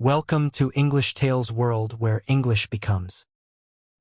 Welcome to English Tales World, where English becomes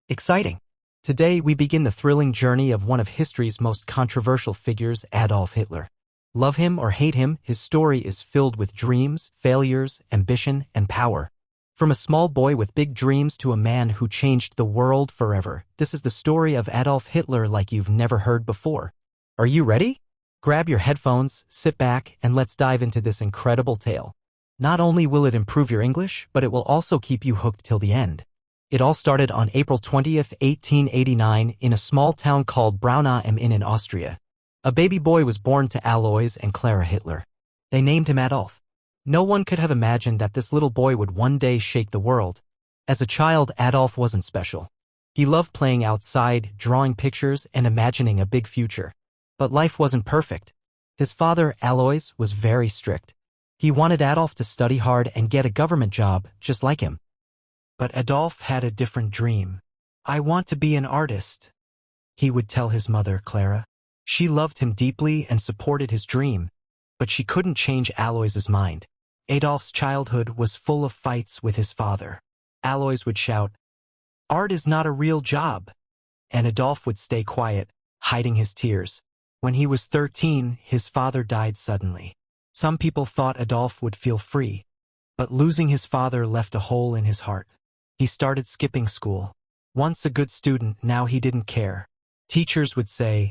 exciting. Today we begin the thrilling journey of one of history's most controversial figures, Adolf Hitler. Love him or hate him, his story is filled with dreams, failures, ambition, and power. From a small boy with big dreams to a man who changed the world forever, this is the story of Adolf Hitler like you've never heard before. Are you ready? Grab your headphones, sit back, and let's dive into this incredible tale. Not only will it improve your English, but it will also keep you hooked till the end. It all started on April 20th, 1889, in a small town called Braunau am Inn in Austria. A baby boy was born to Alois and Clara Hitler. They named him Adolf. No one could have imagined that this little boy would one day shake the world. As a child, Adolf wasn't special. He loved playing outside, drawing pictures, and imagining a big future. But life wasn't perfect. His father, Alois, was very strict. He wanted Adolf to study hard and get a government job, just like him. But Adolf had a different dream. "I want to be an artist," he would tell his mother, Clara. She loved him deeply and supported his dream, but she couldn't change Alois's mind. Adolf's childhood was full of fights with his father. Alois would shout, "Art is not a real job," and Adolf would stay quiet, hiding his tears. When he was 13, his father died suddenly. Some people thought Adolf would feel free, but losing his father left a hole in his heart. He started skipping school. Once a good student, now he didn't care. Teachers would say,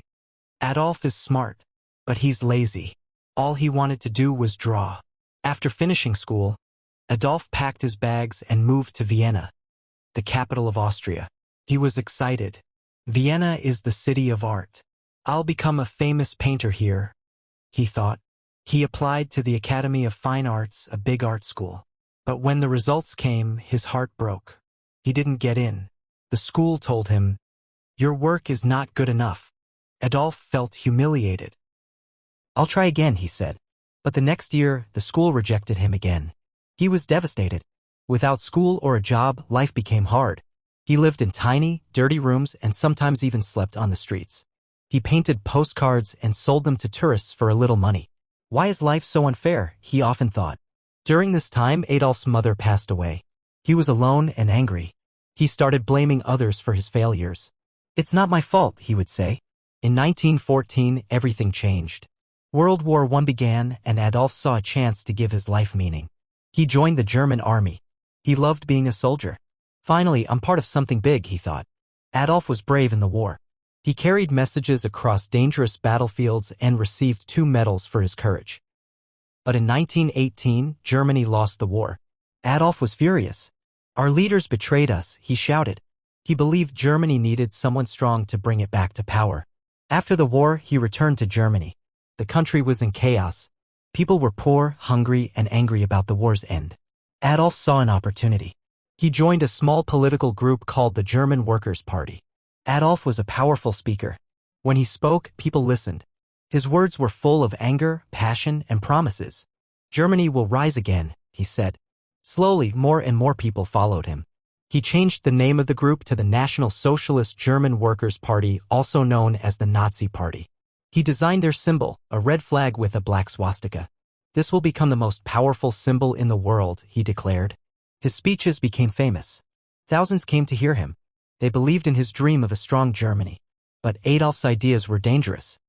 "Adolf is smart, but he's lazy." All he wanted to do was draw. After finishing school, Adolf packed his bags and moved to Vienna, the capital of Austria. He was excited. "Vienna is the city of art. I'll become a famous painter here," he thought. He applied to the Academy of Fine Arts, a big art school. But when the results came, his heart broke. He didn't get in. The school told him, "Your work is not good enough." Adolf felt humiliated. "I'll try again," he said. But the next year, the school rejected him again. He was devastated. Without school or a job, life became hard. He lived in tiny, dirty rooms and sometimes even slept on the streets. He painted postcards and sold them to tourists for a little money. Why is life so unfair? He often thought. During this time, Adolf's mother passed away. He was alone and angry. He started blaming others for his failures. "It's not my fault," he would say. In 1914, everything changed. World War I began, and Adolf saw a chance to give his life meaning. He joined the German army. He loved being a soldier. "Finally, I'm part of something big," he thought. Adolf was brave in the war. He carried messages across dangerous battlefields and received 2 medals for his courage. But in 1918, Germany lost the war. Adolf was furious. "Our leaders betrayed us," he shouted. He believed Germany needed someone strong to bring it back to power. After the war, he returned to Germany. The country was in chaos. People were poor, hungry, and angry about the war's end. Adolf saw an opportunity. He joined a small political group called the German Workers' Party. Adolf was a powerful speaker. When he spoke, people listened. His words were full of anger, passion, and promises. "Germany will rise again," he said. Slowly, more and more people followed him. He changed the name of the group to the National Socialist German Workers' Party, also known as the Nazi Party. He designed their symbol, a red flag with a black swastika. "This will become the most powerful symbol in the world," he declared. His speeches became famous. Thousands came to hear him. They believed in his dream of a strong Germany. But Adolf's ideas were dangerous.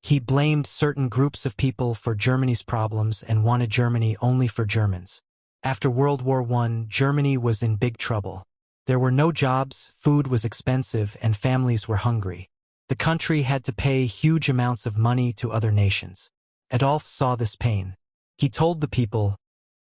He blamed certain groups of people for Germany's problems and wanted Germany only for Germans. After World War I, Germany was in big trouble. There were no jobs, food was expensive, and families were hungry. The country had to pay huge amounts of money to other nations. Adolf saw this pain. He told the people,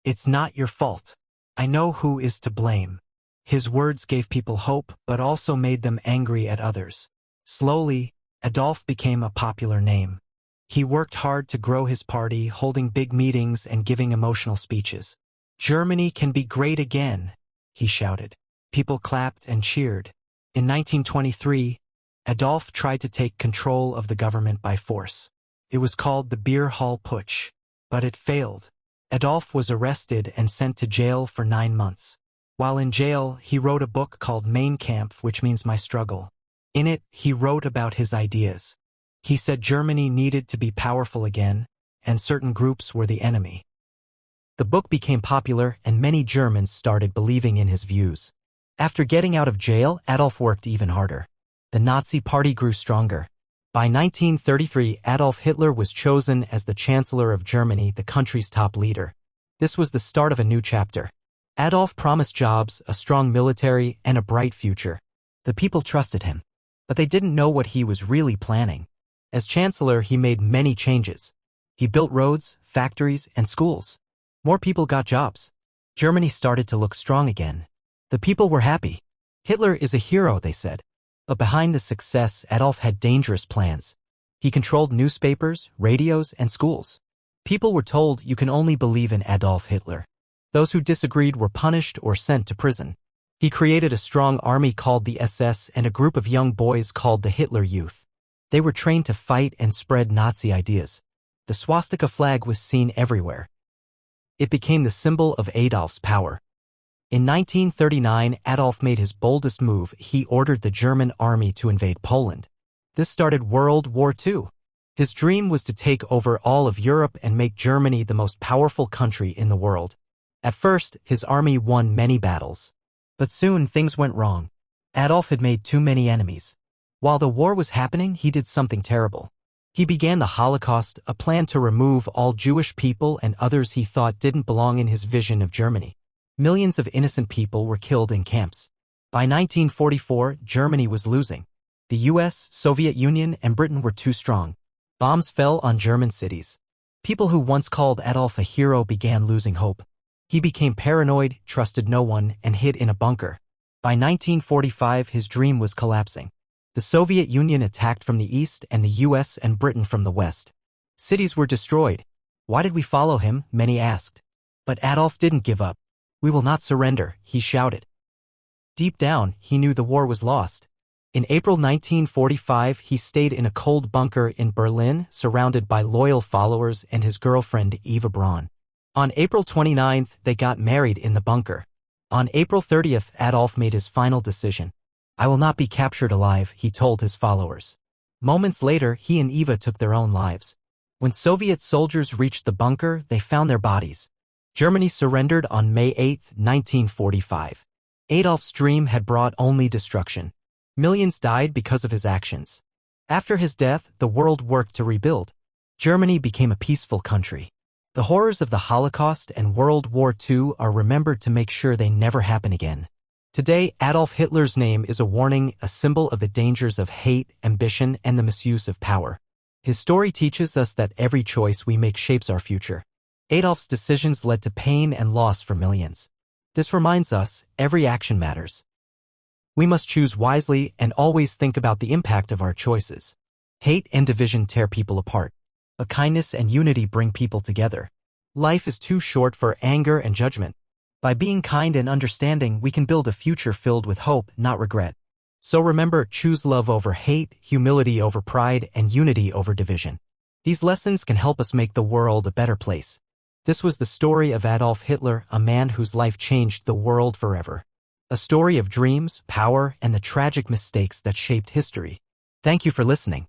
"It's not your fault. I know who is to blame." His words gave people hope, but also made them angry at others. Slowly, Adolf became a popular name. He worked hard to grow his party, holding big meetings and giving emotional speeches. "Germany can be great again," he shouted. People clapped and cheered. In 1923, Adolf tried to take control of the government by force. It was called the Beer Hall Putsch, but it failed. Adolf was arrested and sent to jail for 9 months. While in jail, he wrote a book called Mein Kampf, which means My Struggle. In it, he wrote about his ideas. He said Germany needed to be powerful again, and certain groups were the enemy. The book became popular and many Germans started believing in his views. After getting out of jail, Adolf worked even harder. The Nazi Party grew stronger. By 1933, Adolf Hitler was chosen as the Chancellor of Germany, the country's top leader. This was the start of a new chapter. Adolf promised jobs, a strong military, and a bright future. The people trusted him. But they didn't know what he was really planning. As Chancellor, he made many changes. He built roads, factories, and schools. More people got jobs. Germany started to look strong again. The people were happy. Hitler is a hero, they said. But behind the success, Adolf had dangerous plans. He controlled newspapers, radios, and schools. People were told you can only believe in Adolf Hitler. Those who disagreed were punished or sent to prison. He created a strong army called the SS and a group of young boys called the Hitler Youth. They were trained to fight and spread Nazi ideas. The swastika flag was seen everywhere. It became the symbol of Adolf's power. In 1939, Adolf made his boldest move. He ordered the German army to invade Poland. This started World War II. His dream was to take over all of Europe and make Germany the most powerful country in the world. At first, his army won many battles. But soon things went wrong. Adolf had made too many enemies. While the war was happening, he did something terrible. He began the Holocaust, a plan to remove all Jewish people and others he thought didn't belong in his vision of Germany. Millions of innocent people were killed in camps. By 1944, Germany was losing. The US, Soviet Union, and Britain were too strong. Bombs fell on German cities. People who once called Adolf a hero began losing hope. He became paranoid, trusted no one, and hid in a bunker. By 1945, his dream was collapsing. The Soviet Union attacked from the east and the US and Britain from the west. Cities were destroyed. Why did we follow him? Many asked. But Adolf didn't give up. We will not surrender, he shouted. Deep down, he knew the war was lost. In April 1945, he stayed in a cold bunker in Berlin, surrounded by loyal followers and his girlfriend Eva Braun. On April 29th, they got married in the bunker. On April 30th, Adolf made his final decision. I will not be captured alive, he told his followers. Moments later, he and Eva took their own lives. When Soviet soldiers reached the bunker, they found their bodies. Germany surrendered on May 8, 1945. Adolf's dream had brought only destruction. Millions died because of his actions. After his death, the world worked to rebuild. Germany became a peaceful country. The horrors of the Holocaust and World War II are remembered to make sure they never happen again. Today, Adolf Hitler's name is a warning, a symbol of the dangers of hate, ambition, and the misuse of power. His story teaches us that every choice we make shapes our future. Adolf's decisions led to pain and loss for millions. This reminds us, every action matters. We must choose wisely and always think about the impact of our choices. Hate and division tear people apart. But kindness and unity bring people together. Life is too short for anger and judgment. By being kind and understanding, we can build a future filled with hope, not regret. So remember, choose love over hate, humility over pride, and unity over division. These lessons can help us make the world a better place. This was the story of Adolf Hitler, a man whose life changed the world forever. A story of dreams, power, and the tragic mistakes that shaped history. Thank you for listening.